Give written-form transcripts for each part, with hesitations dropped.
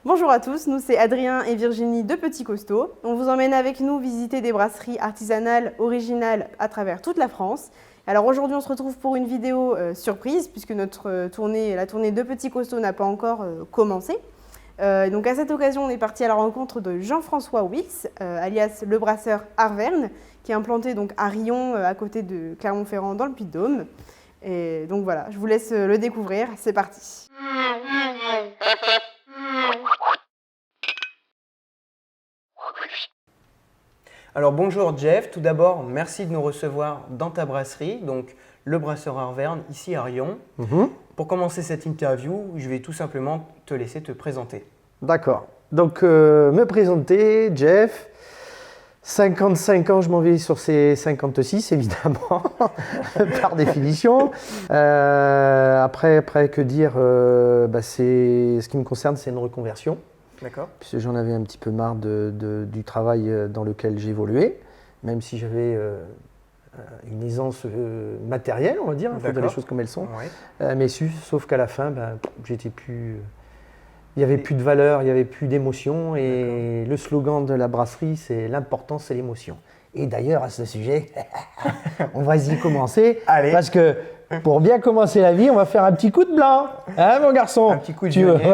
Bonjour à tous, nous c'est Adrien et Virginie de Petit Costaud. On vous emmène avec nous visiter des brasseries artisanales originales à travers toute la France. Alors aujourd'hui on se retrouve pour une vidéo surprise puisque notre tournée, la tournée de Petit Costaud n'a pas encore commencé. Donc à cette occasion on est parti à la rencontre de Jean-François Wix, alias le brasseur Arverne, qui est implanté donc à Riom à côté de Clermont-Ferrand dans le Puy-de-Dôme. Et donc voilà, je vous laisse le découvrir, c'est parti. Alors bonjour Jeff, tout d'abord merci de nous recevoir dans ta brasserie, donc le brasseur Arverne ici à Riom. Pour commencer cette interview, je vais tout simplement te laisser te présenter. D'accord. Donc me présenter, Jeff, 55 ans, je m'en vais sur ces 56 évidemment, par définition. Après que dire, ce qui me concerne, c'est une reconversion. D'accord. Puisque j'en avais un petit peu marre du travail dans lequel j'évoluais, même si j'avais une aisance matérielle, on va dire, il faut dire les choses comme elles sont. Ouais. Mais sauf qu'à la fin, j'étais plus... Il n'y avait plus de valeur, il n'y avait plus d'émotion. Et le slogan de la brasserie, c'est l'important, c'est l'émotion. Et d'ailleurs, à ce sujet, on va y commencer. Allez. Parce que pour bien commencer la vie, on va faire un petit coup de blanc. Hein, mon garçon? Un petit coup de vionnier.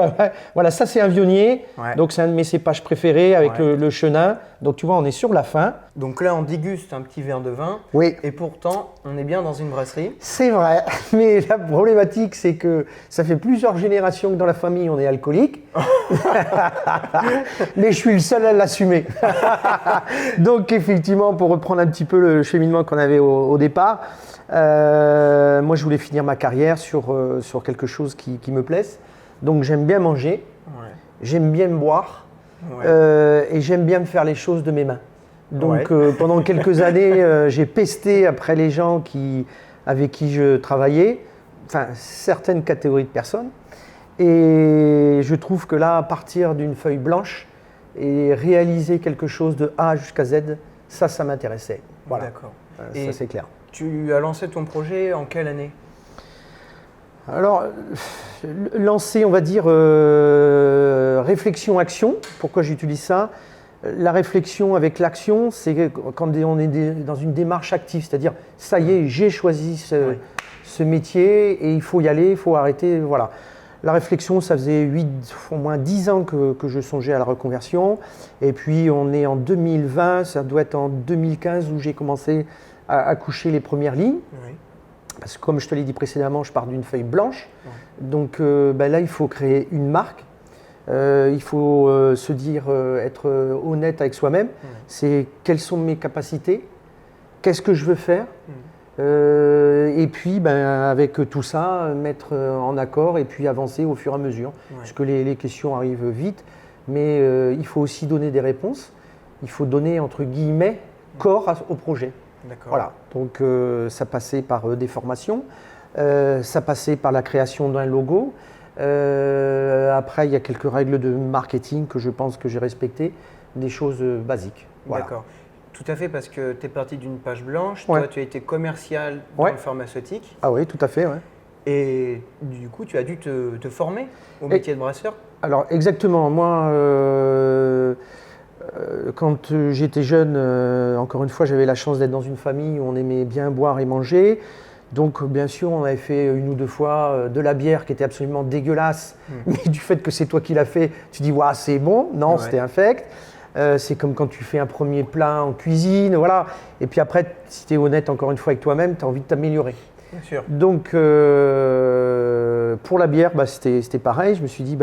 Voilà, ça c'est un vionnier. Ouais. Donc c'est un de mes cépages préférés avec le chenin. Donc tu vois, on est sur la fin. Donc là, on déguste un petit verre de vin. Oui. Et pourtant, on est bien dans une brasserie. C'est vrai, mais la problématique, c'est que ça fait plusieurs générations que dans la famille, on est alcoolique. Mais je suis le seul à l'assumer. Donc effectivement, pour reprendre un petit peu le cheminement qu'on avait au départ, moi je voulais finir ma carrière sur quelque chose qui me plaise. Donc j'aime bien manger, j'aime bien boire et j'aime bien me faire les choses de mes mains. Donc pendant quelques années, j'ai pesté après les gens avec qui je travaillais, enfin certaines catégories de personnes. Et je trouve que là, à partir d'une feuille blanche et réaliser quelque chose de A jusqu'à Z, ça m'intéressait. Voilà. D'accord. Ça c'est clair. Tu as lancé ton projet en quelle année? Alors, lancer, on va dire, réflexion-action. Pourquoi j'utilise ça? La réflexion avec l'action, c'est quand on est dans une démarche active, c'est-à-dire, ça y est, j'ai choisi ce métier et il faut y aller, il faut arrêter, voilà. La réflexion, ça faisait au moins 10 ans que je songeais à la reconversion. Et puis, on est en 2020, ça doit être en 2015 où j'ai commencé à coucher les premières lignes. Oui. Parce que comme je te l'ai dit précédemment, je pars d'une feuille blanche. Donc là, il faut créer une marque. Il faut se dire, être honnête avec soi-même. C'est quelles sont mes capacités, qu'est-ce que je veux faire. Et puis, avec tout ça, mettre en accord et puis avancer au fur et à mesure. Parce que les questions arrivent vite, mais il faut aussi donner des réponses. Il faut donner, entre guillemets, corps au projet. Voilà. Donc, ça passait par des formations, ça passait par la création d'un logo. Après, il y a quelques règles de marketing que je pense que j'ai respectées, des choses basiques. Voilà. D'accord. Tout à fait, parce que tu es parti d'une page blanche, toi tu as été commercial dans le pharmaceutique. Ah oui, tout à fait. Et du coup, tu as dû te former au métier de brasseur? Alors exactement, moi quand j'étais jeune, encore une fois, j'avais la chance d'être dans une famille où on aimait bien boire et manger. Donc bien sûr, on avait fait une ou deux fois de la bière qui était absolument dégueulasse, mais du fait que c'est toi qui l'as fait, tu dis waouh, c'est bon. Non, c'était infect. C'est comme quand tu fais un premier plat en cuisine, voilà. Et puis après, si tu es honnête encore une fois avec toi-même, tu as envie de t'améliorer. Bien sûr. Donc pour la bière, c'était pareil. Je me suis dit,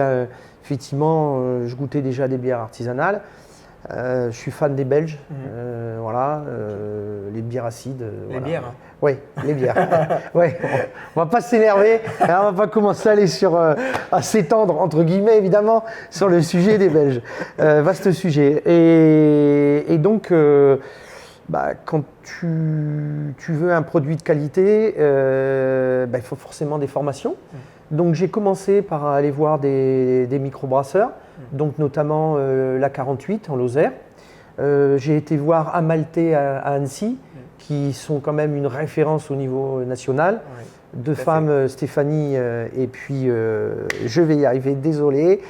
effectivement, je goûtais déjà des bières artisanales. Je suis fan des Belges, les bières acides. Les bières hein. Oui, les bières. On va pas s'énerver, on va pas commencer à aller à s'étendre, entre guillemets évidemment, sur le sujet des Belges. Vaste sujet. Et donc, quand tu veux un produit de qualité, il faut forcément des formations. Donc j'ai commencé par aller voir des microbrasseurs, donc notamment la 48 en Lozère. J'ai été voir Amalté à Annecy, qui sont quand même une référence au niveau national. Deux femmes, Stéphanie et puis je vais y arriver, désolé.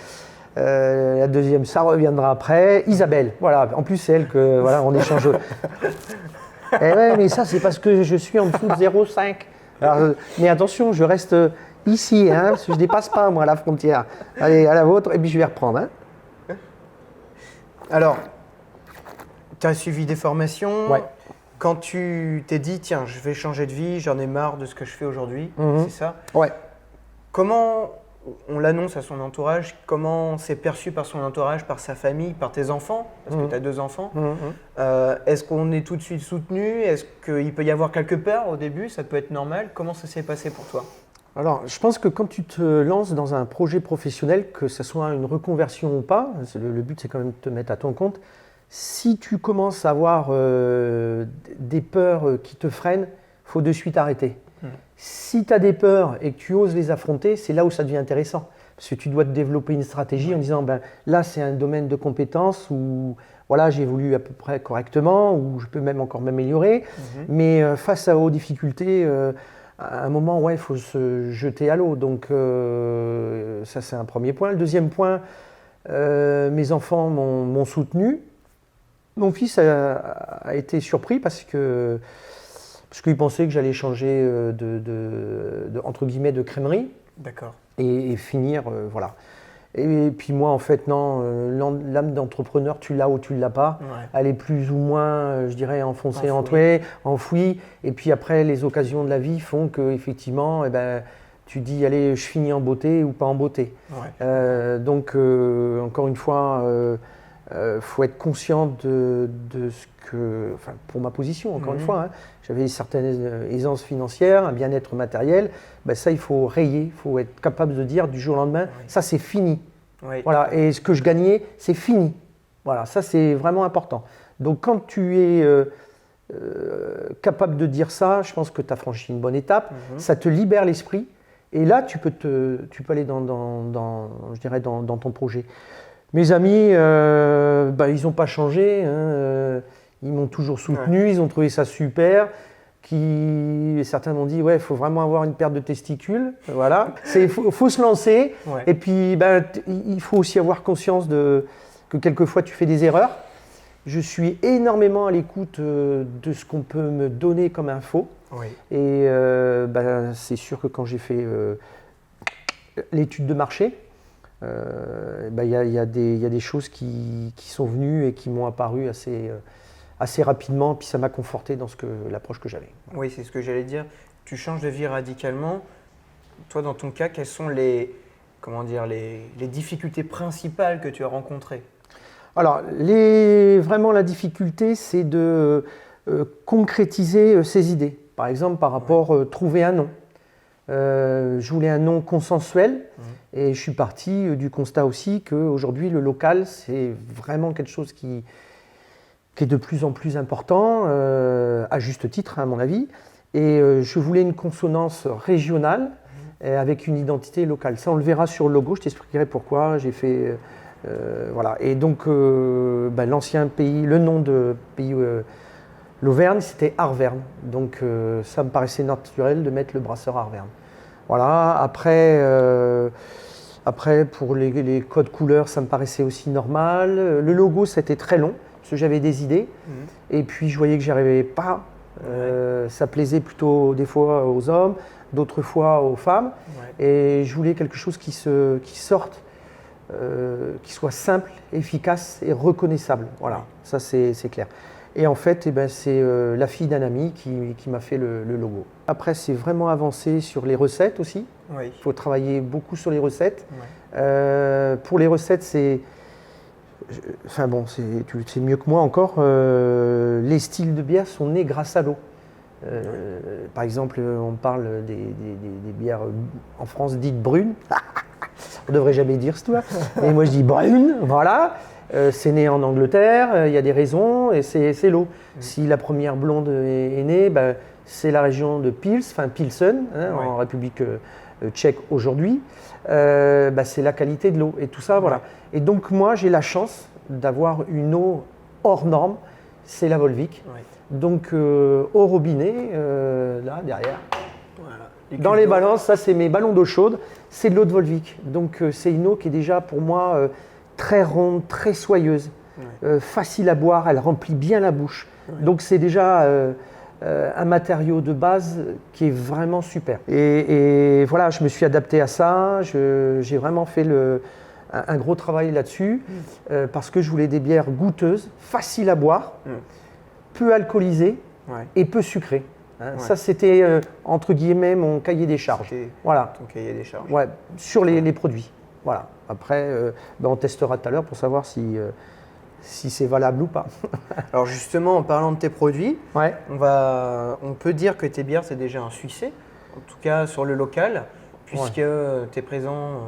La deuxième, ça reviendra après. Isabelle, voilà. En plus, c'est elle que voilà, on échange. Eh ouais, mais ça, c'est parce que je suis en dessous de 0,5. Alors, mais attention, je reste ici, hein, parce que je ne dépasse pas, moi, la frontière. Allez, à la vôtre, et puis je vais reprendre. Hein. Alors, tu as suivi des formations. Ouais. Quand tu t'es dit, tiens, je vais changer de vie, j'en ai marre de ce que je fais aujourd'hui, c'est ça? Ouais. Comment on l'annonce à son entourage? Comment c'est perçu par son entourage, par sa famille, par tes enfants? Parce que tu as 2 enfants. Est-ce qu'on est tout de suite soutenu? Est-ce qu'il peut y avoir quelques peurs au début? Ça peut être normal. Comment ça s'est passé pour toi? Alors, je pense que quand tu te lances dans un projet professionnel, que ce soit une reconversion ou pas, le but c'est quand même de te mettre à ton compte. Si tu commences à avoir des peurs qui te freinent, il faut de suite arrêter. Si tu as des peurs et que tu oses les affronter, c'est là où ça devient intéressant. Parce que tu dois te développer une stratégie en disant, ben, là c'est un domaine de compétences où voilà, j'évolue à peu près correctement, où je peux même encore m'améliorer. Mais face aux difficultés, à un moment, ouais, il faut se jeter à l'eau. Donc ça c'est un premier point. Le deuxième point, mes enfants m'ont soutenu. Mon fils a été surpris parce qu'il pensait que j'allais changer entre guillemets de crèmerie. D'accord. Et finir, voilà. Et puis moi, en fait, non, l'âme d'entrepreneur, tu l'as ou tu ne l'as pas. Ouais. Elle est plus ou moins, je dirais, enfoncée, enfouie. Et puis après, les occasions de la vie font qu'effectivement, eh ben, tu dis, allez, je finis en beauté ou pas en beauté. Ouais. Donc, encore une fois, faut être conscient de ce que, enfin, pour ma position, encore une fois, hein, j'avais certaines aisances financières, un bien-être matériel, ben ça il faut rayer, il faut être capable de dire du jour au lendemain, ça c'est fini. Voilà, et ce que je gagnais, c'est fini. Voilà, ça c'est vraiment important. Donc quand tu es capable de dire ça, je pense que tu as franchi une bonne étape, ça te libère l'esprit, et là tu peux aller je dirais dans ton projet. Mes amis, ils n'ont pas changé, hein, ils m'ont toujours soutenu, ils ont trouvé ça super. Certains m'ont dit, ouais, il faut vraiment avoir une paire de testicules, voilà. Il faut se lancer, et puis il faut aussi avoir conscience que quelquefois tu fais des erreurs. Je suis énormément à l'écoute de ce qu'on peut me donner comme info, et c'est sûr que quand j'ai fait l'étude de marché, il y a des choses qui sont venues et qui m'ont apparu assez rapidement, puis ça m'a conforté dans l'approche que j'avais. Oui, c'est ce que j'allais dire. Tu changes de vie radicalement. Toi, dans ton cas, quelles sont les difficultés principales que tu as rencontrées? Alors, vraiment la difficulté, c'est de concrétiser ses idées. Par exemple, par rapport à trouver un nom. Je voulais un nom consensuel et je suis parti du constat aussi qu'aujourd'hui le local c'est vraiment quelque chose qui est de plus en plus important, à juste titre à mon avis, et je voulais une consonance régionale avec une identité locale. Ça on le verra sur le logo, je t'expliquerai pourquoi j'ai fait voilà. Et donc l'ancien pays, le nom de pays l'Auvergne, c'était Arverne, donc ça me paraissait naturel de mettre le brasseur Arverne. Voilà, après pour les codes couleurs, ça me paraissait aussi normal. Le logo, c'était très long, parce que j'avais des idées, et puis je voyais que j'y arrivais pas. Ça plaisait plutôt des fois aux hommes, d'autres fois aux femmes, et je voulais quelque chose qui sorte, qui soit simple, efficace et reconnaissable. Voilà, ça c'est clair. Et en fait, c'est la fille d'un ami qui m'a fait le logo. Après, c'est vraiment avancé sur les recettes aussi. Il faut travailler beaucoup sur les recettes. Pour les recettes, tu le sais mieux que moi encore, les styles de bière sont nés grâce à l'eau. Par exemple, on parle des bières en France dites brunes. On ne devrait jamais dire ça, mais moi je dis brune, voilà. C'est né en Angleterre, il y a des raisons, et c'est l'eau. Si la première blonde est née, c'est la région de Pilsen, en République tchèque aujourd'hui. C'est la qualité de l'eau, et tout ça, voilà. Et donc moi, j'ai la chance d'avoir une eau hors norme, c'est la Volvic. Donc au robinet, là, derrière, Dans les balances, ça c'est mes ballons d'eau chaude, c'est de l'eau de Volvic. Donc c'est une eau qui est déjà pour moi très ronde, très soyeuse, facile à boire, elle remplit bien la bouche. Donc c'est déjà un matériau de base qui est vraiment super. Et voilà, je me suis adapté à ça, j'ai vraiment fait un gros travail là-dessus parce que je voulais des bières goûteuses, faciles à boire, peu alcoolisées et peu sucrées. Ça, c'était entre guillemets mon cahier des charges. Voilà. Ton cahier des charges. Ouais, sur les produits. Voilà. Après, on testera tout à l'heure pour savoir si c'est valable ou pas. Alors justement, en parlant de tes produits, Ouais. on peut dire que tes bières, c'est déjà un succès, en tout cas sur le local, puisque tu es présent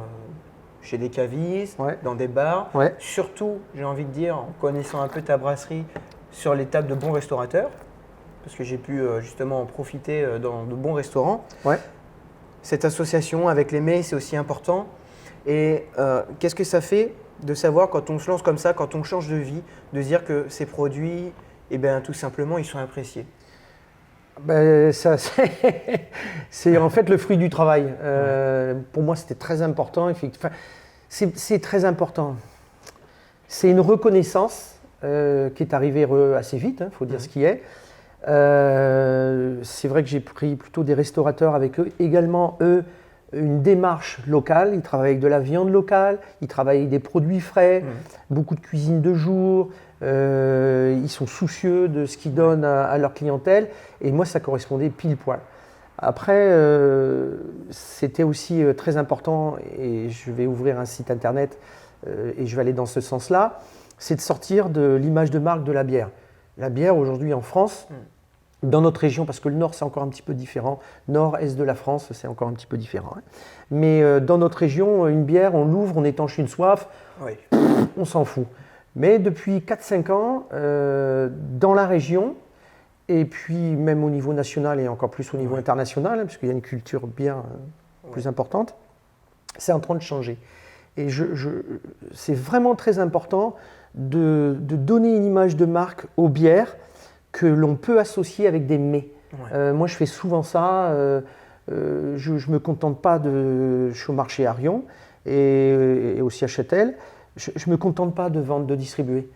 chez des cavistes, dans des bars. Ouais. Surtout, j'ai envie de dire, en connaissant un peu ta brasserie, sur les tables de bons restaurateurs, parce que j'ai pu justement en profiter dans de bons restaurants. Ouais. Cette association avec les mets, c'est aussi important. Et qu'est-ce que ça fait de savoir quand on se lance comme ça, quand on change de vie, de dire que ces produits, eh bien, tout simplement, ils sont appréciés? Ben, ça, c'est en fait le fruit du travail. Pour moi, c'était très important. Enfin, c'est très important. C'est une reconnaissance qui est arrivée assez vite, faut dire ce qui est. C'est vrai que j'ai pris plutôt des restaurateurs avec eux, également eux, une démarche locale. Ils travaillent avec de la viande locale, ils travaillent avec des produits frais, beaucoup de cuisine de jour. Ils sont soucieux de ce qu'ils donnent à leur clientèle. Et moi, ça correspondait pile poil. Après, c'était aussi très important, et je vais ouvrir un site internet et je vais aller dans ce sens-là, c'est de sortir de l'image de marque de la bière. La bière aujourd'hui en France, dans notre région, parce que le Nord c'est encore un petit peu différent, Nord-Est de la France c'est encore un petit peu différent. Mais dans notre région, une bière, on l'ouvre, on étanche une soif, on s'en fout. Mais depuis 4-5 ans, dans la région, et puis même au niveau national et encore plus au niveau international, parce qu'il y a une culture bien plus importante, c'est en train de changer. Et c'est vraiment très important de donner une image de marque aux bières que l'on peut associer avec des mets. Moi, je fais souvent ça. Je ne me contente pas je suis au marché à Rion et aussi à Châtel. Je ne me contente pas de vendre, de distribuer.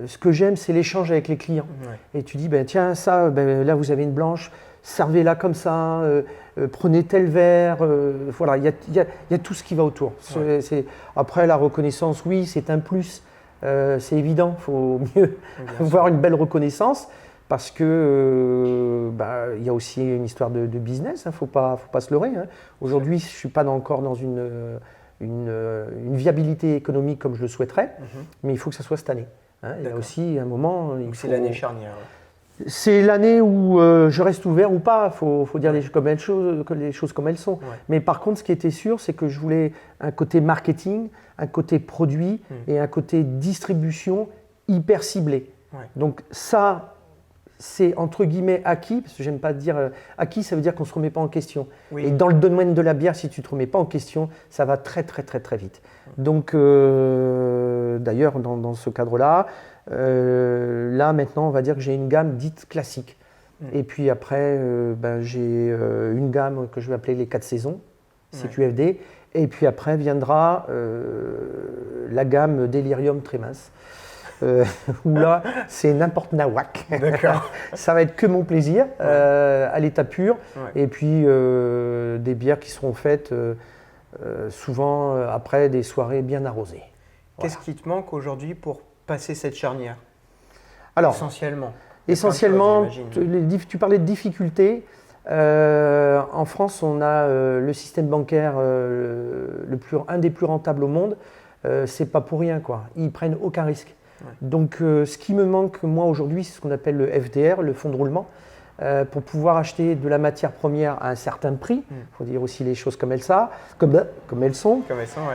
Ce que j'aime, c'est l'échange avec les clients. Et tu dis, tiens, ça, là, vous avez une blanche, servez-la comme ça, prenez tel verre. Voilà, il y a tout ce qui va autour. Après, la reconnaissance, oui, c'est un plus. C'est évident, il faut mieux avoir une belle reconnaissance parce que il y a aussi une histoire de business, faut pas se leurrer. Aujourd'hui, je ne suis pas encore dans une viabilité économique comme je le souhaiterais, mais il faut que ça soit cette année. Il y a aussi un moment… C'est l'année charnière. C'est l'année où je reste ouvert ou pas, il faut dire les choses comme elles sont. Mais par contre, ce qui était sûr, c'est que je voulais un côté marketing, un côté produit et un côté distribution hyper ciblé. Donc ça, c'est entre guillemets acquis, parce que j'aime pas dire acquis, ça veut dire qu'on ne se remet pas en question. Et dans le domaine de la bière, si tu ne te remets pas en question, ça va très très très très vite. Donc d'ailleurs, dans ce cadre-là, là maintenant, on va dire que j'ai une gamme dite classique. Et puis après, j'ai une gamme que je vais appeler les 4 saisons, CQFD. Et puis après viendra la gamme Delirium très mince. Où là, c'est n'importe nawak. D'accord. Ça va être que mon plaisir, à l'état pur. Et puis des bières qui seront faites souvent après des soirées bien arrosées. Voilà. Qu'est-ce qui te manque aujourd'hui pour passer cette charnière? Alors, essentiellement, tu parlais de difficultés. En France, on a le système bancaire un des plus rentables au monde. C'est pas pour rien, quoi. Ils prennent aucun risque. Donc, ce qui me manque, moi, aujourd'hui, c'est ce qu'on appelle le FDR, le fonds de roulement, pour pouvoir acheter de la matière première à un certain prix. Il faut dire aussi les choses comme elles sont.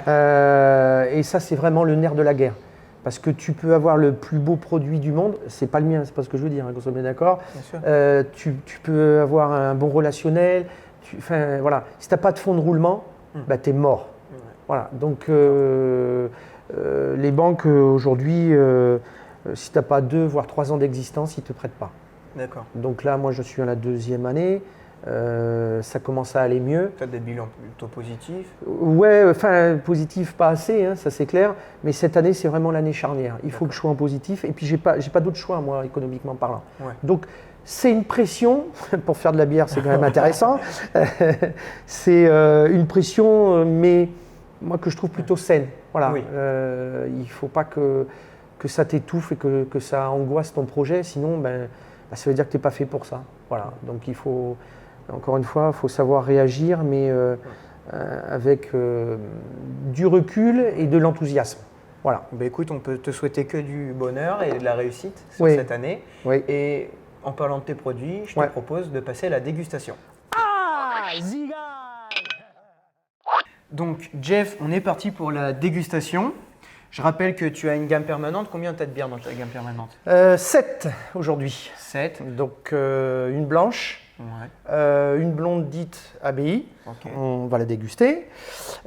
Et ça, c'est vraiment le nerf de la guerre. Parce que tu peux avoir le plus beau produit du monde, c'est pas le mien, c'est pas ce que je veux dire, qu'on soit bien d'accord. Tu peux avoir un bon relationnel. Voilà. Si tu n'as pas de fonds de roulement, tu es mort. Voilà. Donc, les banques aujourd'hui, si tu n'as pas 2 voire 3 ans d'existence, ils ne te prêtent pas. D'accord. Donc là, moi, je suis à la 2e année. Ça commence à aller mieux. Tu as des bilans plutôt positifs? Ouais, enfin positif pas assez, hein, ça c'est clair, mais cette année c'est vraiment l'année charnière. Il faut que je sois en positif et puis j'ai pas d'autre choix moi économiquement parlant. Ouais. Donc c'est une pression, pour faire de la bière c'est quand même intéressant, c'est une pression mais moi que je trouve plutôt saine. Voilà. Oui. Il ne faut pas que ça t'étouffe et que ça angoisse ton projet, sinon ça veut dire que tu n'es pas fait pour ça. Voilà. Donc il faut, encore une fois, il faut savoir réagir, mais avec du recul et de l'enthousiasme. Voilà. Bah écoute, on peut te souhaiter que du bonheur et de la réussite sur Oui. cette année. Oui. Et en parlant de tes produits, je te Ouais. propose de passer à la dégustation. Ah, Ziga! Donc Jeff, on est parti pour la dégustation. Je rappelle que tu as une gamme permanente. Combien tu as de bières dans ta gamme permanente? 7 aujourd'hui. 7. Donc une blanche, Ouais. une blonde dite ABI, Ok. on va la déguster.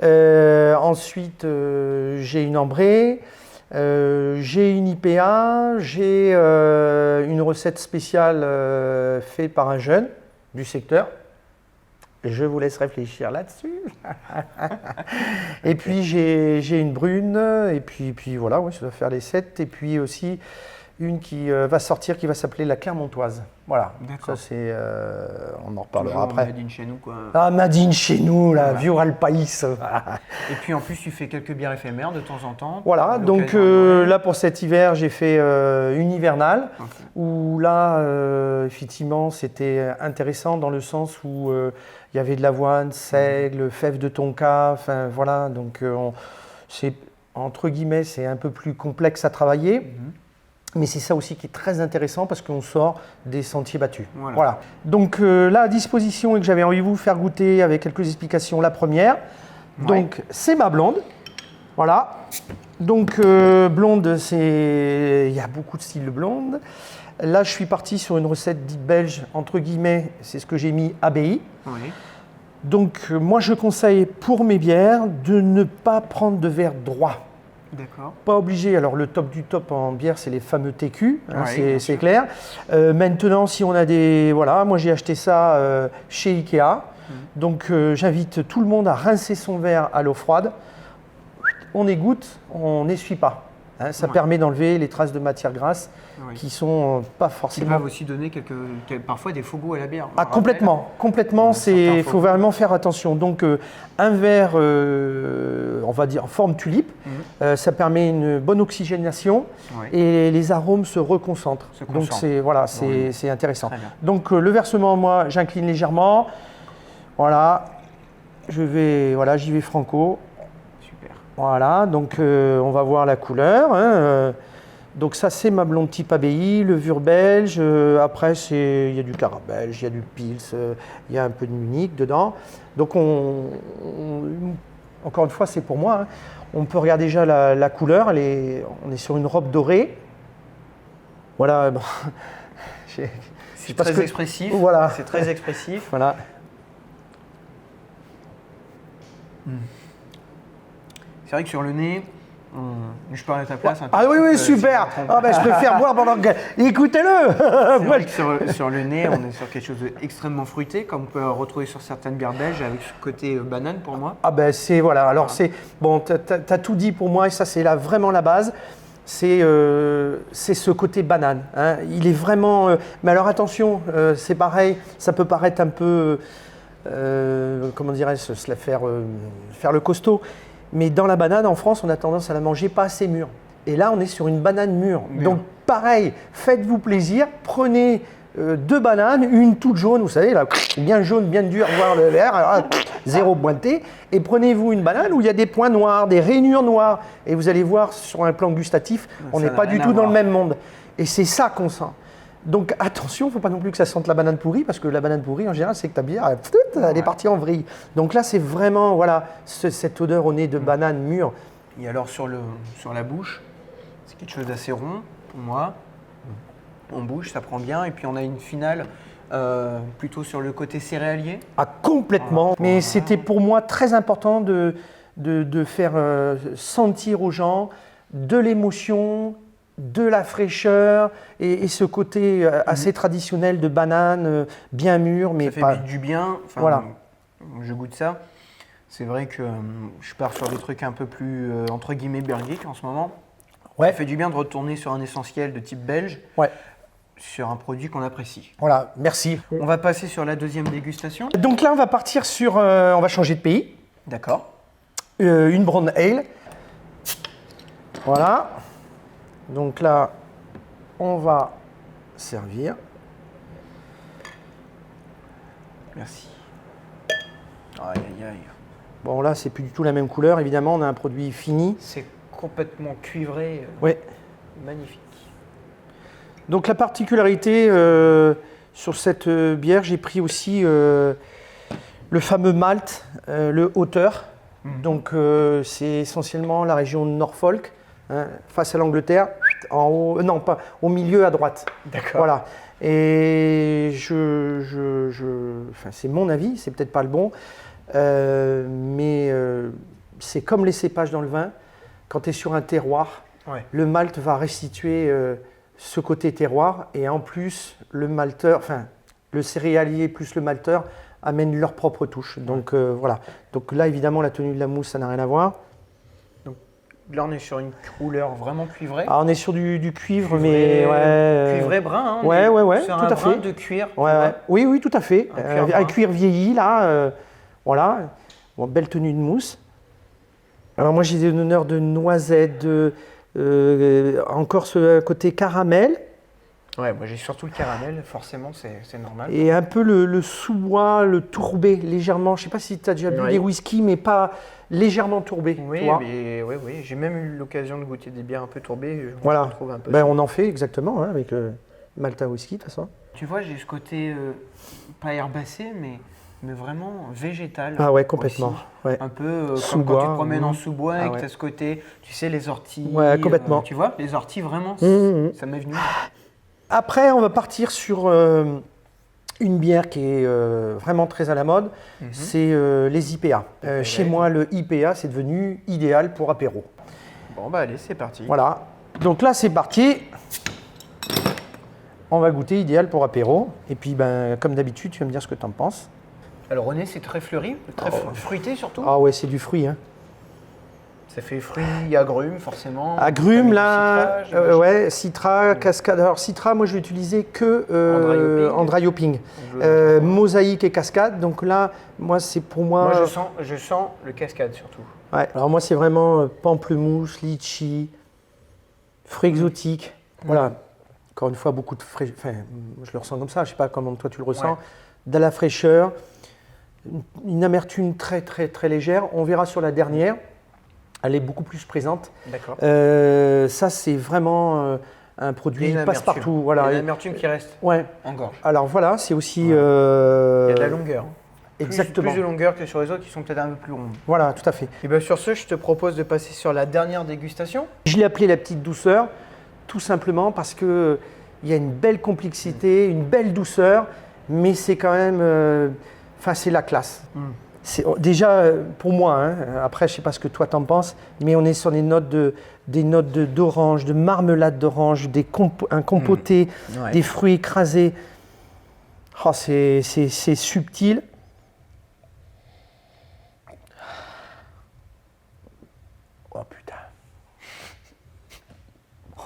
Ensuite, j'ai une ambrée, j'ai une IPA, j'ai une recette spéciale faite par un jeune du secteur. Je vous laisse réfléchir là-dessus. Et puis j'ai une brune, et puis voilà, ouais, ça doit faire les 7. Et puis aussi une qui va sortir, qui va s'appeler la Clermontoise. Voilà, D'accord. ça c'est, on en reparlera Toujours après. made in chez nous, quoi. Ah, Madine chez nous, là, Voilà. Vieux País. Et puis en plus, tu fais quelques bières éphémères de temps en temps. Voilà, À donc l'occasion de Noël. là pour cet hiver, j'ai fait une hivernale, Ok. où là, effectivement, c'était intéressant dans le sens où il y avait de l'avoine, seigle, fèves de tonka, enfin voilà, donc c'est, entre guillemets, c'est un peu plus complexe à travailler. Mais c'est ça aussi qui est très intéressant parce qu'on sort des sentiers battus. Voilà. Donc là, à disposition et que j'avais envie de vous faire goûter avec quelques explications, la première. Ouais. Donc c'est ma blonde. Voilà. Donc blonde, il y a beaucoup de styles de blonde. Là, je suis parti sur une recette dite belge, entre guillemets, c'est ce que j'ai mis ABI. Oui. Donc moi, je conseille pour mes bières de ne pas prendre de verre droit. D'accord. Pas obligé. Alors le top du top en bière, c'est les fameux TQ, hein, Ouais, bien c'est sûr. clair. Maintenant, si on a des... Voilà, moi j'ai acheté ça chez Ikea. Donc j'invite tout le monde à rincer son verre à l'eau froide. On égoutte, on n'essuie pas. Hein, ça Ouais. permet d'enlever les traces de matière grasse Oui. qui sont pas Qui forcément... peuvent aussi donner parfois des faux goûts à la bière. Ah, complètement, complètement, certains il faux faut goûts. vraiment faire attention. Donc un verre, on va dire en forme tulipe, ça permet une bonne oxygénation Ouais. et les arômes se reconcentrent. Se Donc concentrent. c'est voilà, Oui. c'est intéressant. Très bien. Donc le versement, moi, j'incline légèrement. Voilà, j'y vais franco. Super. Voilà, donc on va voir la couleur. Hein, donc ça c'est ma blonde type ABI, levure belge. Après il y a du Cara belge, il y a du Pils, il y a un peu de Munich dedans. Donc encore une fois c'est pour moi. Hein. On peut regarder déjà la couleur. On est sur une robe dorée. Voilà. Bon. C'est parce très que- expressif. Voilà. C'est très expressif. Voilà. C'est vrai que sur le nez, je parle à ta place. un Ah tout oui, petit oui, peu, super. si je me trompe. Ah ben, je préfère boire pendant que... Écoutez-le. C'est Moi, vrai que sur le nez, on est sur quelque chose d'extrêmement fruité, comme on peut retrouver sur certaines bières belges, avec ce côté banane pour moi. Ah ben c'est voilà, alors c'est bon, t'as tout dit pour moi et ça c'est là vraiment la base. C'est ce côté banane. Hein. Il est vraiment. Mais alors attention, c'est pareil, ça peut paraître un peu, comment dirais-je, faire le costaud. Mais dans la banane en France, on a tendance à la manger pas assez mûre. Et là, on est sur une banane mûre. Mûre. Donc pareil, faites-vous plaisir, prenez 2 bananes, une toute jaune, vous savez, là, bien jaune, bien dure, voire le vert, alors là, zéro pointé, et prenez-vous une banane où il y a des points noirs, des rainures noires, et vous allez voir sur un plan gustatif, on Ça n'est n'a pas rien du à tout dans voir. le même monde. Et c'est ça qu'on sent. Donc attention, il ne faut pas non plus que ça sente la banane pourrie, parce que la banane pourrie, en général, c'est que ta bière, elle est partie en vrille. Donc là, c'est vraiment, voilà, cette odeur au nez de banane mûre. Et alors sur la bouche, c'est quelque chose d'assez rond pour moi. On bouge, ça prend bien. Et puis on a une finale plutôt sur le côté céréalier. Ah, complètement. Voilà. Mais c'était pour moi très important de faire sentir aux gens de l'émotion, de la fraîcheur et ce côté assez traditionnel de banane, bien mûr, mais ça fait pas... du bien. Enfin, Voilà. Je goûte ça. C'est vrai que je pars sur des trucs un peu plus, entre guillemets, belgiques en ce moment. Ouais. Ça fait du bien de retourner sur un essentiel de type belge, Ouais. sur un produit qu'on apprécie. Voilà, merci. On va passer sur la deuxième dégustation. Donc là, on va partir sur... on va changer de pays. D'accord. Une brown ale. Voilà. Donc là, on va servir. Merci. Aïe, aïe, aïe. Bon, là, c'est plus du tout la même couleur. Évidemment, on a un produit fini. C'est complètement cuivré. Ouais. Magnifique. Donc la particularité sur cette bière, j'ai pris aussi le fameux malt, le hauteur. Donc c'est essentiellement la région de Norfolk, hein, face à l'Angleterre, en haut, non pas au milieu à droite. D'accord. Voilà. Et enfin, c'est mon avis, c'est peut-être pas le bon, mais c'est comme les cépages dans le vin. Quand tu es sur un terroir, Ouais. le malt va restituer ce côté terroir et en plus le malteur, enfin le céréalier plus le malteur amènent leur propre touche. Donc voilà. Donc là évidemment la tenue de la mousse ça n'a rien à voir. Là, on est sur une couleur vraiment cuivrée. Ah, on est sur du cuivre Cuivré, mais ouais. Cuivré brun. Hein, on Ouais, est ouais, sur tout un à brun fait. de cuir. Ouais, ouais. Oui, oui, tout à fait. Un cuir brun. Un cuir vieilli là, voilà. Bon, belle tenue de mousse. Alors moi j'ai des honneurs de noisettes, encore ce côté caramel. Ouais, moi j'ai surtout le caramel, forcément, c'est normal. Et un peu le sous-bois, le tourbé, légèrement. Je ne sais pas si tu as déjà bu Oui. des whisky, mais pas légèrement tourbé. Oui, tu vois. mais oui. J'ai même eu l'occasion de goûter des bières un peu tourbées. Je Voilà. trouve un peu. Ben, on en fait exactement hein, avec le Malta whisky de toute façon. Tu vois, j'ai ce côté pas herbacé, mais vraiment végétal. Ah ouais, complètement. aussi. Ouais. Un peu comme quand Sous-bois, tu te promènes en sous-bois Ah et que ouais. tu as ce côté, tu sais, les orties. Ouais, complètement. Tu vois, les orties, vraiment, Mmh. ça m'est venu. Après, on va partir sur une bière qui est vraiment très à la mode. C'est les IPA. Chez moi, le IPA, c'est devenu idéal pour apéro. Bon, bah allez, c'est parti. Voilà. Donc là, c'est parti. On va goûter idéal pour apéro. Et puis, ben, comme d'habitude, tu vas me dire ce que tu en penses. Alors, René, c'est très fleuri, très fruité surtout. Ah ouais, c'est du fruit. Hein. Ça fait fruits, agrumes, forcément. Agrumes, là, Citra, j'imagine. ouais, Citra, cascade. Alors, Citra, moi, je vais utiliser que en dry hopping. Mosaïque et cascade. Donc là, moi, c'est pour moi. Moi, je sens le cascade surtout. Ouais, alors moi, c'est vraiment pamplemousse, litchi, fruits exotiques. Voilà. Encore une fois, beaucoup de fraîcheur. Enfin, je le ressens comme ça. Je sais pas comment toi tu le ressens. Ouais. De la fraîcheur, une amertume très, très, très légère. On verra sur la dernière. Elle est beaucoup plus présente. D'accord. Ça, c'est vraiment un produit passe-partout. Il y Voilà. a une amertume qui reste Ouais. en gorge. Alors voilà, c'est aussi. Il y a de la longueur. Exactement. Plus de longueur que sur les autres qui sont peut-être un peu plus rondes. Voilà, tout à fait. Et bien sur ce, je te propose de passer sur la dernière dégustation. Je l'ai appelé la petite douceur, tout simplement parce que il y a une belle complexité, une belle douceur, mais c'est quand même, enfin c'est la classe. C'est déjà pour moi. Hein, après, je sais pas ce que toi t'en penses, mais on est sur des notes d'orange, de marmelade d'orange, un compoté, Ouais. des fruits écrasés. Oh, c'est subtil. Oh putain.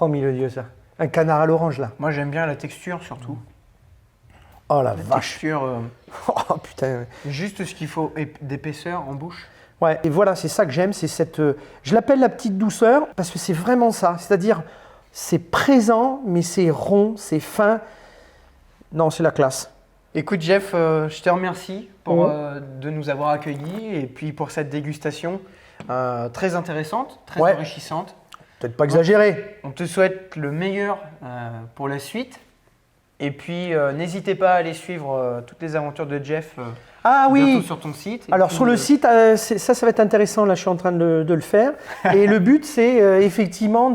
Oh mille Dieu ça. Un canard à l'orange là. Moi j'aime bien la texture surtout. Oh la La vache. texture, Oh putain. juste ce qu'il faut d'épaisseur en bouche. Ouais, et voilà, c'est ça que j'aime, c'est cette. Je l'appelle la petite douceur parce que c'est vraiment ça. C'est-à-dire, c'est présent, mais c'est rond, c'est fin. Non, c'est la classe. Écoute Jeff, je te remercie pour, de nous avoir accueillis et puis pour cette dégustation très intéressante, très Ouais. enrichissante. Peut-être pas exagéré. On te souhaite le meilleur pour la suite. Et puis, n'hésitez pas à aller suivre toutes les aventures de Jeff Ah oui. bientôt sur ton site. Et Alors puis, sur le site, ça va être intéressant. Là, je suis en train de le faire. Et le but, c'est effectivement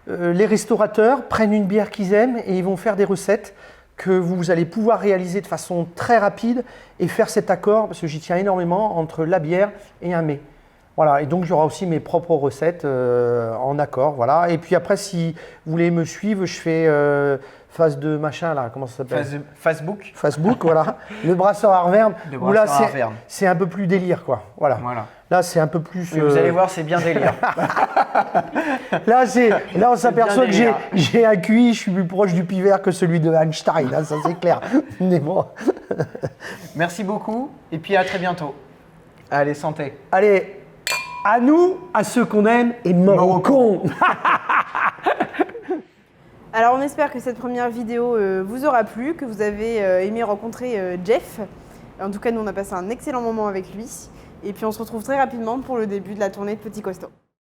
les restaurateurs prennent une bière qu'ils aiment et ils vont faire des recettes que vous allez pouvoir réaliser de façon très rapide et faire cet accord, parce que j'y tiens énormément, entre la bière et un mets. Voilà, et donc j'aurai aussi mes propres recettes en accord, voilà. Et puis après, si vous voulez me suivre, je fais phase de machin là, comment ça s'appelle? Facebook. Facebook, voilà. Le brasseur Arverne, Le où là brasseur Arverne. c'est un peu plus délire, quoi. Voilà. Là, c'est un peu plus. Mais vous allez voir, c'est bien délire. Là, on s'aperçoit que délire. j'ai un QI, je suis plus proche du pivert que celui de Einstein, hein, ça c'est clair. Mais bon. Merci beaucoup et puis à très bientôt. Allez, santé. Allez, à nous, à ceux qu'on aime, et mort aux cons. Alors on espère que cette première vidéo vous aura plu, que vous avez aimé rencontrer Jeff. En tout cas, nous on a passé un excellent moment avec lui. Et puis on se retrouve très rapidement pour le début de la tournée de Petit Costaud.